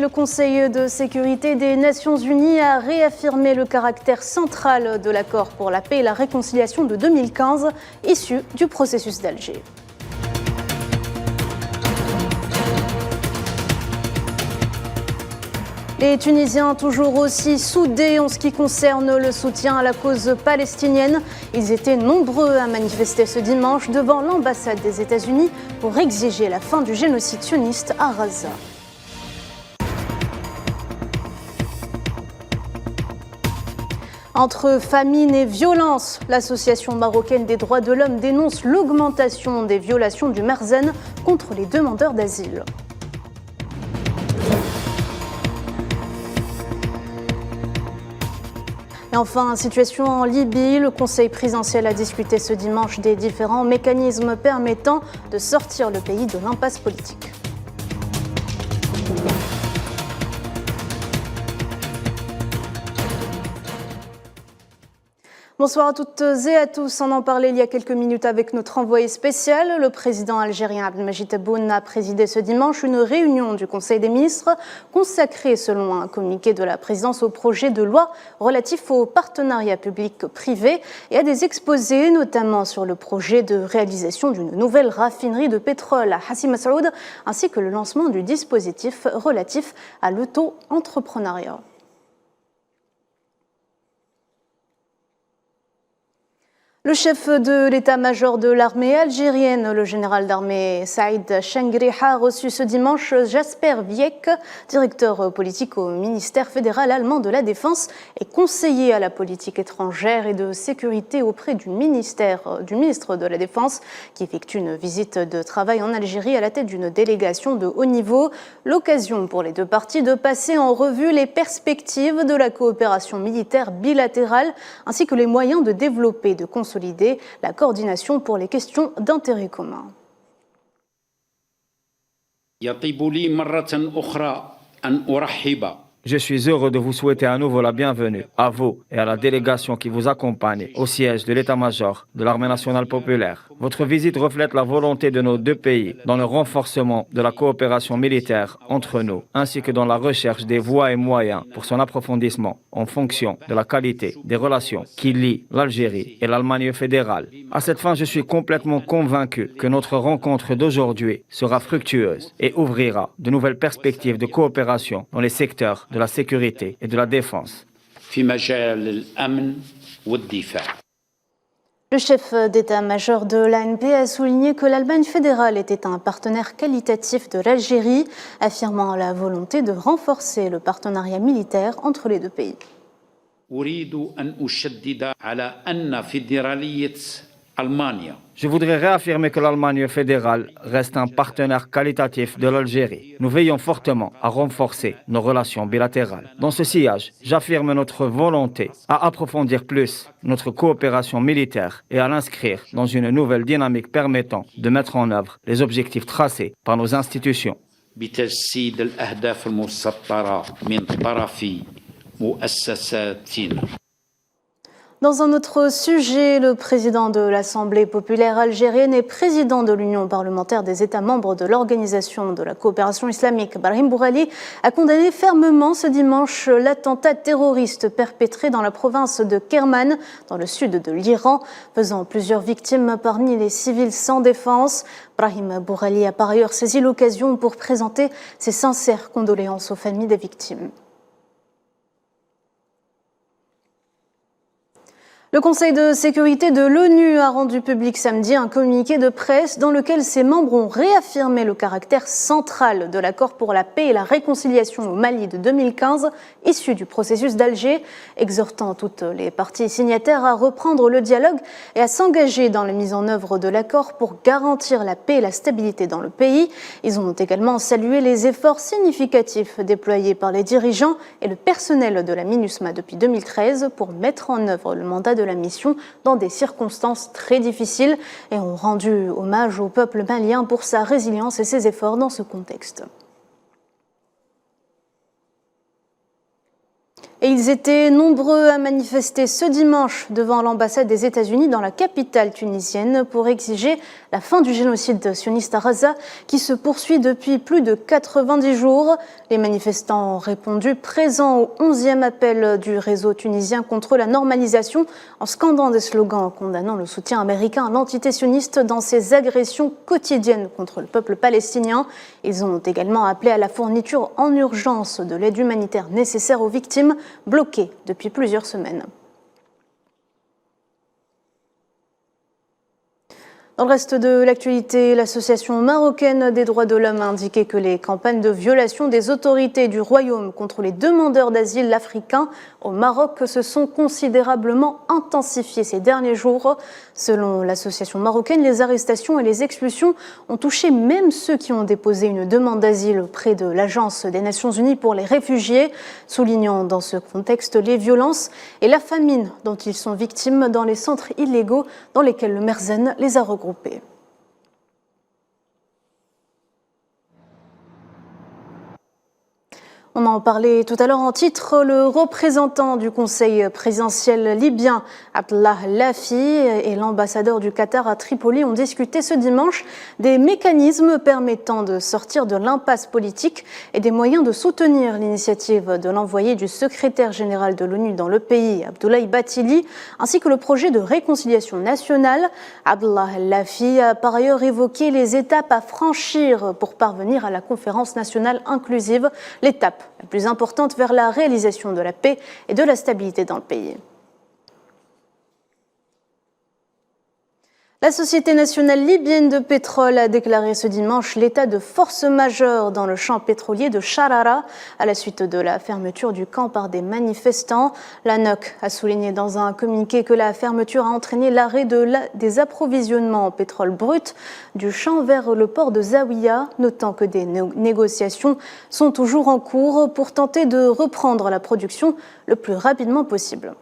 le Conseil de sécurité des Nations Unies a réaffirmé le caractère central de l'accord pour la paix et la réconciliation de 2015, issu du processus d'Alger. Les Tunisiens toujours aussi soudés en ce qui concerne le soutien à la cause palestinienne. Ils étaient nombreux à manifester ce dimanche devant l'ambassade des États-Unis pour exiger la fin du génocide sioniste à Gaza. Entre famine et violence, l'association marocaine des droits de l'homme dénonce l'augmentation des violations du Merzen contre les demandeurs d'asile. Et enfin, situation en Libye, le Conseil présidentiel a discuté ce dimanche des différents mécanismes permettant de sortir le pays de l'impasse politique. Bonsoir à toutes et à tous. On en parlait il y a quelques minutes avec notre envoyé spécial. Le président algérien Abdelmadjid Tebboune a présidé ce dimanche une réunion du Conseil des ministres consacrée, selon un communiqué de la présidence, au projet de loi relatif au partenariat public-privé et à des exposés, notamment sur le projet de réalisation d'une nouvelle raffinerie de pétrole à Hassi Mas'oud, ainsi que le lancement du dispositif relatif à l'auto-entrepreneuriat. Le chef de l'état-major de l'armée algérienne, le général d'armée Saïd Chengriha, a reçu ce dimanche Jasper Wiek, directeur politique au ministère fédéral allemand de la Défense et conseiller à la politique étrangère et de sécurité auprès du ministre de la Défense, qui effectue une visite de travail en Algérie à la tête d'une délégation de haut niveau. L'occasion pour les deux parties de passer en revue les perspectives de la coopération militaire bilatérale ainsi que les moyens de développer, de consolider la coordination pour les questions d'intérêt commun. Je suis heureux de vous souhaiter à nouveau la bienvenue à vous et à la délégation qui vous accompagne au siège de l'état-major de l'armée nationale populaire. Votre visite reflète la volonté de nos deux pays dans le renforcement de la coopération militaire entre nous, ainsi que dans la recherche des voies et moyens pour son approfondissement en fonction de la qualité des relations qui lient l'Algérie et l'Allemagne fédérale. À cette fin, je suis complètement convaincu que notre rencontre d'aujourd'hui sera fructueuse et ouvrira de nouvelles perspectives de coopération dans les secteurs de la sécurité et de la défense. Le chef d'état-major de l'ANP a souligné que l'Allemagne fédérale était un partenaire qualitatif de l'Algérie, affirmant la volonté de renforcer le partenariat militaire entre les deux pays. Je voudrais réaffirmer que l'Allemagne fédérale reste un partenaire qualitatif de l'Algérie. Nous veillons fortement à renforcer nos relations bilatérales. Dans ce sillage, j'affirme notre volonté à approfondir plus notre coopération militaire et à l'inscrire dans une nouvelle dynamique permettant de mettre en œuvre les objectifs tracés par nos institutions. Dans un autre sujet, le président de l'Assemblée populaire algérienne et président de l'Union parlementaire des États membres de l'Organisation de la coopération islamique, Brahim Bourali, a condamné fermement ce dimanche l'attentat terroriste perpétré dans la province de Kerman, dans le sud de l'Iran, faisant plusieurs victimes parmi les civils sans défense. Brahim Bourali a par ailleurs saisi l'occasion pour présenter ses sincères condoléances aux familles des victimes. Le Conseil de sécurité de l'ONU a rendu public samedi un communiqué de presse dans lequel ses membres ont réaffirmé le caractère central de l'accord pour la paix et la réconciliation au Mali de 2015, issu du processus d'Alger, exhortant toutes les parties signataires à reprendre le dialogue et à s'engager dans la mise en œuvre de l'accord pour garantir la paix et la stabilité dans le pays. Ils ont également salué les efforts significatifs déployés par les dirigeants et le personnel de la MINUSMA depuis 2013 pour mettre en œuvre le mandat de la mission dans des circonstances très difficiles et ont rendu hommage au peuple malien pour sa résilience et ses efforts dans ce contexte. Et ils étaient nombreux à manifester ce dimanche devant l'ambassade des États-Unis dans la capitale tunisienne pour exiger la fin du génocide sioniste à Gaza qui se poursuit depuis plus de 90 jours. Les manifestants ont répondu présents au 11e appel du réseau tunisien contre la normalisation en scandant des slogans condamnant le soutien américain à l'entité sioniste dans ses agressions quotidiennes contre le peuple palestinien. Ils ont également appelé à la fourniture en urgence de l'aide humanitaire nécessaire aux victimes bloquées depuis plusieurs semaines. Dans le reste de l'actualité, l'association marocaine des droits de l'homme a indiqué que les campagnes de violation des autorités du royaume contre les demandeurs d'asile africains au Maroc se sont considérablement intensifiées ces derniers jours. Selon l'association marocaine, les arrestations et les expulsions ont touché même ceux qui ont déposé une demande d'asile auprès de l'Agence des Nations Unies pour les réfugiés, soulignant dans ce contexte les violences et la famine dont ils sont victimes dans les centres illégaux dans lesquels le Merzen les a regroupés. On en parlait tout à l'heure en titre, le représentant du conseil présidentiel libyen, Abdallah Lafi, et l'ambassadeur du Qatar à Tripoli ont discuté ce dimanche des mécanismes permettant de sortir de l'impasse politique et des moyens de soutenir l'initiative de l'envoyé du secrétaire général de l'ONU dans le pays, Abdoulaye Bathily, ainsi que le projet de réconciliation nationale. Abdallah Lafi a par ailleurs évoqué les étapes à franchir pour parvenir à la conférence nationale inclusive, l'étape la plus importante vers la réalisation de la paix et de la stabilité dans le pays. La Société nationale libyenne de pétrole a déclaré ce dimanche l'état de force majeure dans le champ pétrolier de Sharara à la suite de la fermeture du camp par des manifestants. La NOC a souligné dans un communiqué que la fermeture a entraîné l'arrêt des approvisionnements en pétrole brut du champ vers le port de Zawiya, notant que des négociations sont toujours en cours pour tenter de reprendre la production le plus rapidement possible.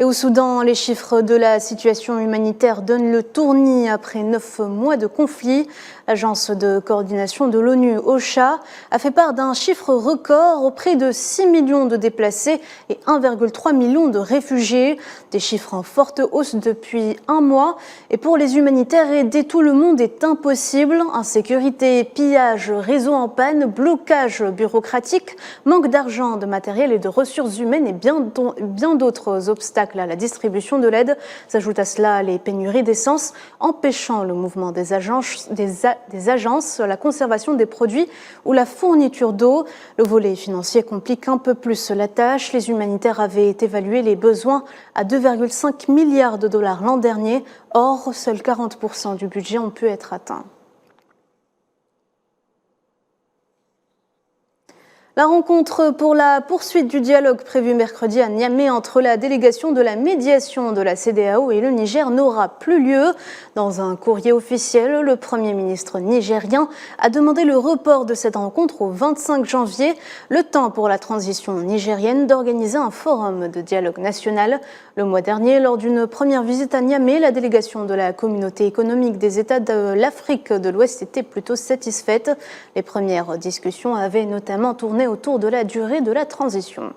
Et au Soudan, les chiffres de la situation humanitaire donnent le tournis après 9 mois de conflit. L'agence de coordination de l'ONU, OCHA, a fait part d'un chiffre record auprès de 6 millions de déplacés et 1,3 million de réfugiés. Des chiffres en forte hausse depuis un mois. Et pour les humanitaires, aider tout le monde est impossible. Insécurité, pillage, réseau en panne, blocage bureaucratique, manque d'argent, de matériel et de ressources humaines et bien d'autres obstacles à la distribution de l'aide. S'ajoutent à cela les pénuries d'essence, empêchant le mouvement des agences, la conservation des produits ou la fourniture d'eau. Le volet financier complique un peu plus la tâche. Les humanitaires avaient évalué les besoins à 2,5 milliards de dollars l'an dernier. Or, seuls 40% du budget ont pu être atteints. La rencontre pour la poursuite du dialogue prévu mercredi à Niamey entre la délégation de la médiation de la CEDEAO et le Niger n'aura plus lieu. Dans un courrier officiel, le Premier ministre nigérien a demandé le report de cette rencontre au 25 janvier, le temps pour la transition nigérienne d'organiser un forum de dialogue national. Le mois dernier, lors d'une première visite à Niamey, la délégation de la communauté économique des États de l'Afrique de l'Ouest était plutôt satisfaite. Les premières discussions avaient notamment tourné autour de la durée de la transition.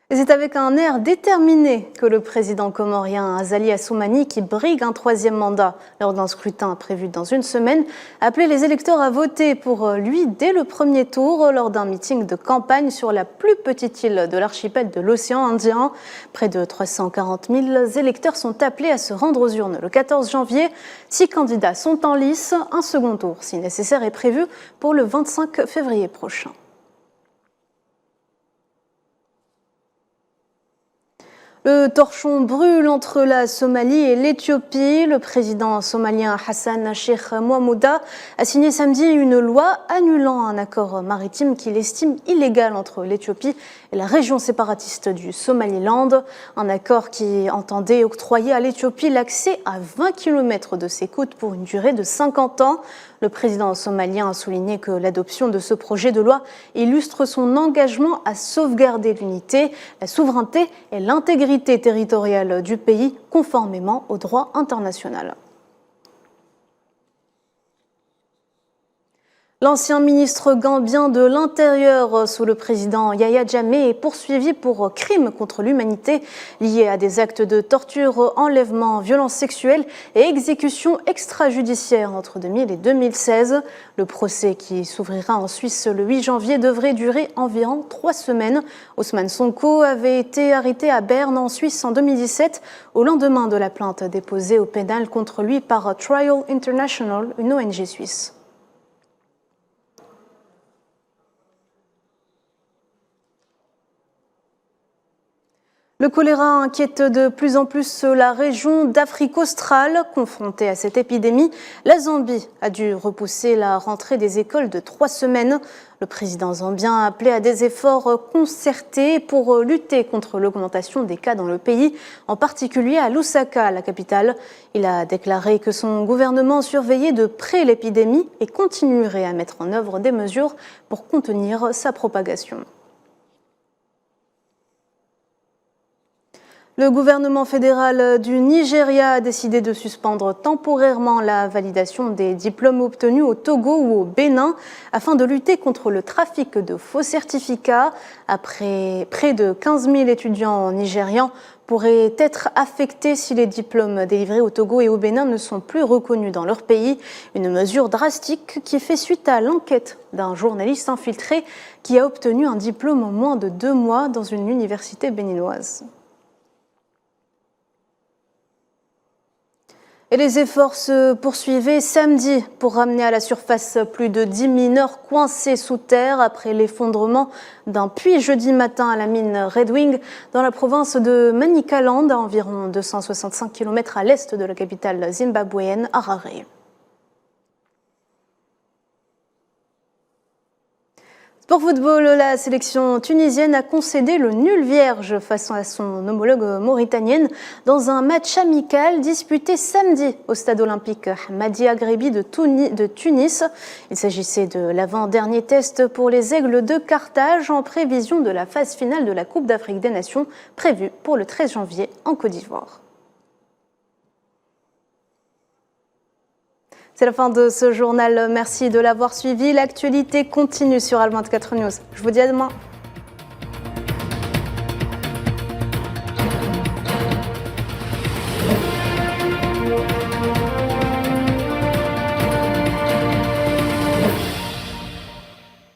C'est avec un air déterminé que le président comorien Azali Assoumani, qui brigue un troisième mandat lors d'un scrutin prévu dans une semaine, a appelé les électeurs à voter pour lui dès le premier tour lors d'un meeting de campagne sur la plus petite île de l'archipel de l'océan Indien. Près de 340 000 électeurs sont appelés à se rendre aux urnes le 14 janvier. 6 candidats sont en lice. Un second tour, si nécessaire, est prévu pour le 25 février prochain. Le torchon brûle entre la Somalie et l'Éthiopie. Le président somalien Hassan Sheikh Mohamuda a signé samedi une loi annulant un accord maritime qu'il estime illégal entre l'Éthiopie et la région séparatiste du Somaliland. Un accord qui entendait octroyer à l'Éthiopie l'accès à 20 km de ses côtes pour une durée de 50 ans. Le président somalien a souligné que l'adoption de ce projet de loi illustre son engagement à sauvegarder l'unité, la souveraineté et l'intégrité territoriale du pays conformément au droit international. L'ancien ministre gambien de l'Intérieur sous le président Yahya Jammeh est poursuivi pour crimes contre l'humanité liés à des actes de torture, enlèvement, violences sexuelles et exécutions extrajudiciaires entre 2000 et 2016. Le procès qui s'ouvrira en Suisse le 8 janvier devrait durer environ 3 semaines. Ousmane Sonko avait été arrêté à Berne en Suisse en 2017 au lendemain de la plainte déposée au pénal contre lui par Trial International, une ONG suisse. Le choléra inquiète de plus en plus la région d'Afrique australe. Confrontée à cette épidémie, la Zambie a dû repousser la rentrée des écoles de 3 semaines. Le président zambien a appelé à des efforts concertés pour lutter contre l'augmentation des cas dans le pays, en particulier à Lusaka, la capitale. Il a déclaré que son gouvernement surveillait de près l'épidémie et continuerait à mettre en œuvre des mesures pour contenir sa propagation. Le gouvernement fédéral du Nigeria a décidé de suspendre temporairement la validation des diplômes obtenus au Togo ou au Bénin afin de lutter contre le trafic de faux certificats. Après près de 15 000 étudiants nigérians pourraient être affectés si les diplômes délivrés au Togo et au Bénin ne sont plus reconnus dans leur pays. Une mesure drastique qui fait suite à l'enquête d'un journaliste infiltré qui a obtenu un diplôme en moins de 2 mois dans une université béninoise. Et les efforts se poursuivaient samedi pour ramener à la surface plus de 10 mineurs coincés sous terre après l'effondrement d'un puits jeudi matin à la mine Red Wing dans la province de Manicaland, à environ 265 km à l'est de la capitale zimbabwéenne, Harare. Pour football, la sélection tunisienne a concédé le nul vierge face à son homologue mauritanienne dans un match amical disputé samedi au stade olympique Hamadi Agrebi de Tunis. Il s'agissait de l'avant-dernier test pour les Aigles de Carthage en prévision de la phase finale de la Coupe d'Afrique des Nations prévue pour le 13 janvier en Côte d'Ivoire. C'est la fin de ce journal. Merci de l'avoir suivi. L'actualité continue sur Al 24 News. Je vous dis à demain.